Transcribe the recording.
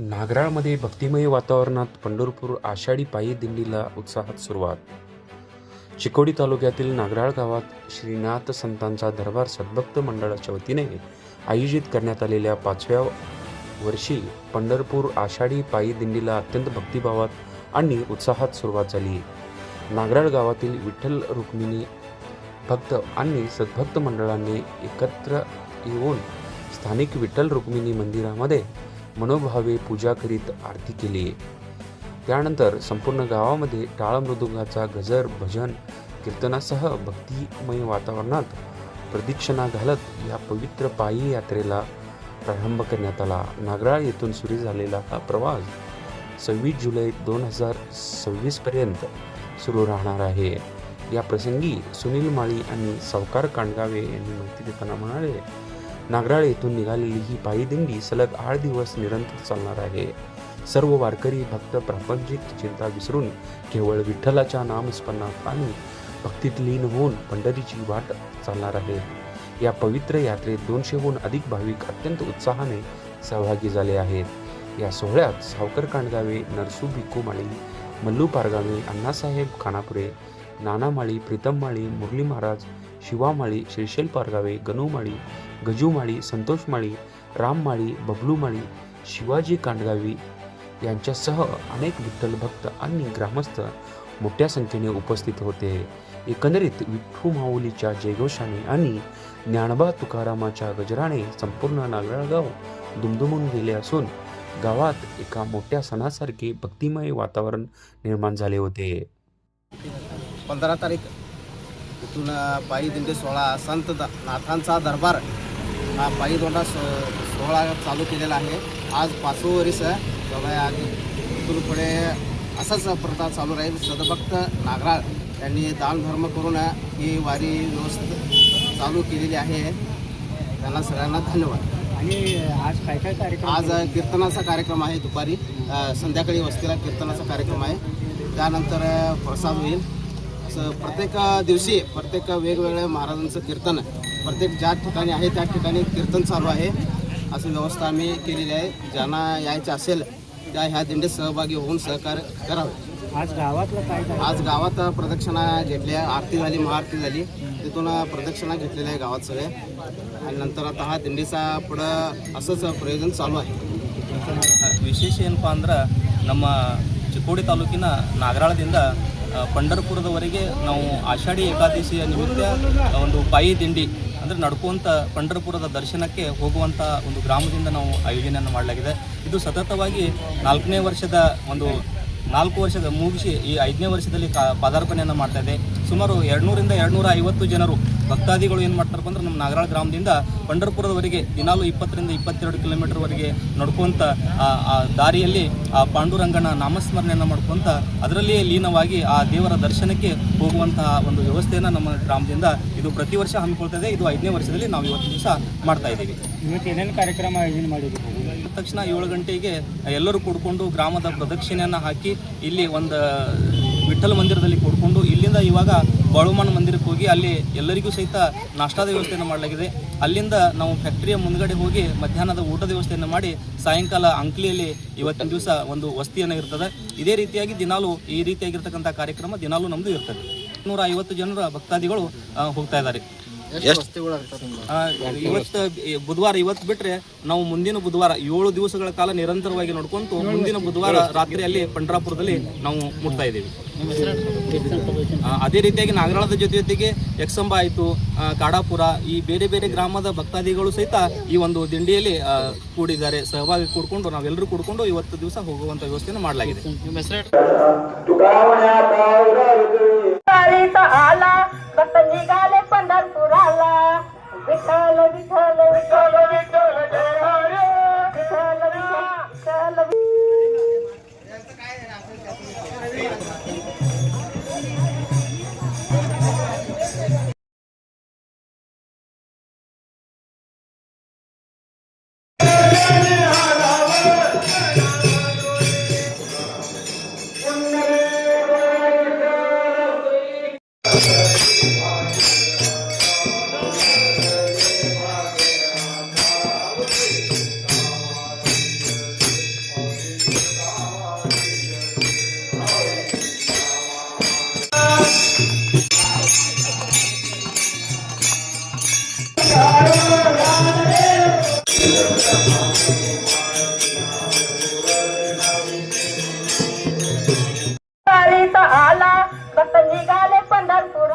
नागराळमध्ये भक्तिमय वातावरणात पंढरपूर आषाढी पायी दिंडीला उत्साहात सुरुवात. चिकोडी तालुक्यातील नागराळ गावात श्रीनाथ संतांचा दरबार सद्भक्त मंडळाच्या वतीने आयोजित करण्यात आलेल्या 5व्या वर्षी पंढरपूर आषाढी पायी दिंडीला अत्यंत भक्तिभावात आणि उत्साहात सुरुवात झाली. नागराळ गावातील विठ्ठल रुक्मिणी भक्त आणि सद्भक्त मंडळांनी एकत्र येऊन स्थानिक विठ्ठल रुक्मिणी मंदिरामध्ये मनोभावे पूजा करीत आरती केली. त्यानंतर संपूर्ण गावामध्ये टाळ मृदुंगाचा गजर, भजन, कीर्तनासह भक्तिमय वातावरणात प्रदक्षिणा घालत या पवित्र पायी यात्रेला प्रारंभ करण्यात आला. नागराळ येथून सुरू झालेला हा प्रवास 26 जुलै 2026 पर्यंत सुरू राहणार आहे. या प्रसंगी सुनील माळी आणि सावकार कांडगावे यांनी माहिती देताना म्हणाले, नागराळ येथून निघालेली ही पायी दिंडी सलग 8 दिवस निरंतर चालणार आहे. सर्व वारकरी भक्त प्रापंचिक चिंता विसरून केवळ विठ्ठलाच्या नामस्मरणात आणि भक्तीत लीन होऊन पंढरीची वाट चालणार आहेत. या पवित्र यात्रेत 200हून अधिक भाविक अत्यंत उत्साहाने सहभागी झाले आहेत. या सोहळ्यात सावकर कांडगावे, नरसू भिक्खू माळी, मल्लू पारगावे, अण्णासाहेब खानापुरे, नाना माळी, प्रीतम माळी, मुरली महाराज, शिवा माळी, श्रीशैल पारगावे, गणू माळी, गजू माळी, संतोष माळी, राम माळी, बबलू माळी, शिवाजी कांडगावी यांच्यासह अनेक विठ्ठल भक्त आणि ग्रामस्थ मोठ्या संख्येने उपस्थित होते. एकंदरीत विठ्ठू माऊलीच्या जयघोषाने आणि ज्ञानोबा तुकारामाच्या गजराने संपूर्ण नागराळ गाव दुमदुमून गेले असून गावात एका मोठ्या सणासारखे भक्तिमय वातावरण निर्माण झाले होते. 15 तारीख इथून पायी दिंडी सोहळा संत नाथांचा दरबार हा पायी दोंडा सोहळा चालू केलेला आहे. आज 5वं वर्ष चालू आहे. आणि इथून पुढे असाच प्रथा चालू राहील. सद्भक्त नागराळ यांनी दानधर्म करून ही वारी व्यवस्थित चालू केलेली आहे. त्यांना सगळ्यांना धन्यवाद. आणि आज काय काय कार्यक्रम? आज कीर्तनाचा कार्यक्रम आहे. दुपारी संध्याकाळी वस्तीला कीर्तनाचा कार्यक्रम आहे. त्यानंतर प्रसाद होईल. असं प्रत्येक दिवशी प्रत्येक वेगवेगळ्या महाराजांचं कीर्तन प्रत्येक ज्या ठिकाणी आहे त्या ठिकाणी कीर्तन चालू आहे. असं व्यवस्था आम्ही केलेली आहे. ज्यांना यायचं असेल त्या ह्या दिंडीत सहभागी होऊन सहकार्य करावे. आज गावातलं काय? आज गावात प्रदक्षिणा घेतल्या, आरती झाली, महाआरती झाली. तिथून प्रदक्षिणा घेतलेल्या आहे गावात सगळे. आणि नंतर आता हा दिंडीचा पुढं असंच प्रयोजन चालू आहे. ವಿಶೇಷ ಏನಪ್ಪ ಅಂದ್ರೆ ನಮ್ಮ ಚಿಕ್ಕೋಡಿ ತಾಲೂಕಿನ ನಾಗರಾಳದಿಂದ ಪಂಢರಪುರದವರೆಗೆ ನಾವು ಆಷಾಢಿ ಏಕಾದಶಿಯ ನಿಮಿತ್ತ ಒಂದು ಪಾಯಿ ದಿಂಡಿ ಅಂದರೆ ನಡ್ಕೊಂತ ಪಂಢರಪುರದ ದರ್ಶನಕ್ಕೆ ಹೋಗುವಂಥ ಒಂದು ಗ್ರಾಮದಿಂದ ನಾವು ಆಯೋಜನೆಯನ್ನು ಮಾಡಲಾಗಿದೆ. ಇದು ಸತತವಾಗಿ 4ನೇ ವರ್ಷದ 4 ವರ್ಷದ ಮುಗಿಸಿ ಈ 5ನೇ ವರ್ಷದಲ್ಲಿ ಪದಾರ್ಪಣೆಯನ್ನು ಮಾಡ್ತಾ ಇದೆ. ಸುಮಾರು 200ರಿಂದ 250 ಜನರು ಭಕ್ತಾದಿಗಳು ಏನು ಮಾಡ್ತಾರಪ್ಪ ಅಂದ್ರೆ ನಮ್ಮ ನಾಗರಾಳ ಗ್ರಾಮದಿಂದ ಪಂಢರಪುರದವರೆಗೆ ದಿನಾಲು 20ರಿಂದ 22 ಕಿಲೋಮೀಟರ್ವರೆಗೆ ನಡ್ಕೊಂತ ಆ ದಾರಿಯಲ್ಲಿ ಆ ಪಾಂಡುರಂಗನ ನಾಮಸ್ಮರಣೆಯನ್ನು ಮಾಡ್ಕೊಂತ ಅದರಲ್ಲಿಯೇ ಲೀನವಾಗಿ ಆ ದೇವರ ದರ್ಶನಕ್ಕೆ ಹೋಗುವಂತಹ ಒಂದು ವ್ಯವಸ್ಥೆಯನ್ನು ನಮ್ಮ ಗ್ರಾಮದಿಂದ ಇದು ಪ್ರತಿ ವರ್ಷ ಹಮ್ಮಿಕೊಳ್ತಾ ಇದೆ. ಇದು 5ನೇ ವರ್ಷದಲ್ಲಿ ನಾವು ಇವತ್ತು ದಿವಸ ಮಾಡ್ತಾ ಇದ್ದೀವಿ. ಇವತ್ತು ಏನೇನು ಕಾರ್ಯಕ್ರಮ ಆಯೋಜನೆ ಮಾಡಿದ್ದೀವಿ? ತಕ್ಷಣ 7 ಗಂಟೆಗೆ ಎಲ್ಲರೂ ಕೂಡ್ಕೊಂಡು ಗ್ರಾಮದ ಪ್ರದಕ್ಷಿಣೆಯನ್ನು ಹಾಕಿ ಇಲ್ಲಿ ಒಂದು ವಿಠ್ಠಲ ಮಂದಿರದಲ್ಲಿ ಕೂಡ್ಕೊಂಡು ಇಲ್ಲಿಂದ ಇವಾಗ ಬಾಳುಮನ್ ಮಂದಿರಕ್ಕೆ ಹೋಗಿ ಅಲ್ಲಿ ಎಲ್ಲರಿಗೂ ಸಹಿತ ನಾಷ್ಟಾದ ವ್ಯವಸ್ಥೆಯನ್ನು ಮಾಡಲಾಗಿದೆ. ಅಲ್ಲಿಂದ ನಾವು ಫ್ಯಾಕ್ಟ್ರಿಯ ಮುಂದ್ಗಡೆ ಹೋಗಿ ಮಧ್ಯಾಹ್ನದ ಊಟದ ವ್ಯವಸ್ಥೆಯನ್ನು ಮಾಡಿ ಸಾಯಂಕಾಲ ಅಂಕ್ಲಿಯಲ್ಲಿ ಇವತ್ತಿನ ದಿವಸ ಒಂದು ವಸ್ತಿಯನ್ನು ಇರ್ತದೆ. ಇದೇ ರೀತಿಯಾಗಿ ದಿನಾಲು ಈ ರೀತಿಯಾಗಿರ್ತಕ್ಕಂಥ ಕಾರ್ಯಕ್ರಮ ದಿನಾಲು ನಮ್ಮದು ಇರ್ತದೆ. 150 ಜನರ ಭಕ್ತಾದಿಗಳು ಹೋಗ್ತಾ ಇದ್ದಾರೆ. ಇವತ್ತು ಬುಧವಾರ ಇವತ್ತು ಬಿಟ್ಟರೆ ನಾವು ಮುಂದಿನ ಬುಧವಾರ 7 ದಿವಸಗಳ ಕಾಲ ನಿರಂತರವಾಗಿ ನೋಡ್ಕೊಂತು ಮುಂದಿನ ಬುಧವಾರ ರಾತ್ರಿ ಅಲ್ಲಿ ಪಂಢರಾಪುರದಲ್ಲಿ ನಾವು ಮುಟ್ತಾ ಇದ್ದೀವಿ. ಅದೇ ರೀತಿಯಾಗಿ ನಾಗರಾಳದ ಜೊತೆಗೆ ಯಕ್ಷಂಬ ಆಯಿತು, ಕಾಡಾಪುರ, ಈ ಬೇರೆ ಬೇರೆ ಗ್ರಾಮದ ಭಕ್ತಾದಿಗಳು ಸಹಿತ ಈ ಒಂದು ದಿಂಡಿಯಲ್ಲಿ ಕೂಡಿದ್ದಾರೆ. ಸಹಭಾಗಿ ಕೂಡ್ಕೊಂಡು ನಾವೆಲ್ಲರೂ ಕೂಡ್ಕೊಂಡು ಇವತ್ತು ದಿವಸ ಹೋಗುವಂಥ ವ್ಯವಸ್ಥೆಯನ್ನು ಮಾಡಲಾಗಿದೆ. निघाले पंढरपुराला विठ्ठल विठ्ठल विठ्ठल विठ्ठल जय हरी विठ्ठल विठ्ठल. वारीचा आला भक्त निघाले पंढरपूर.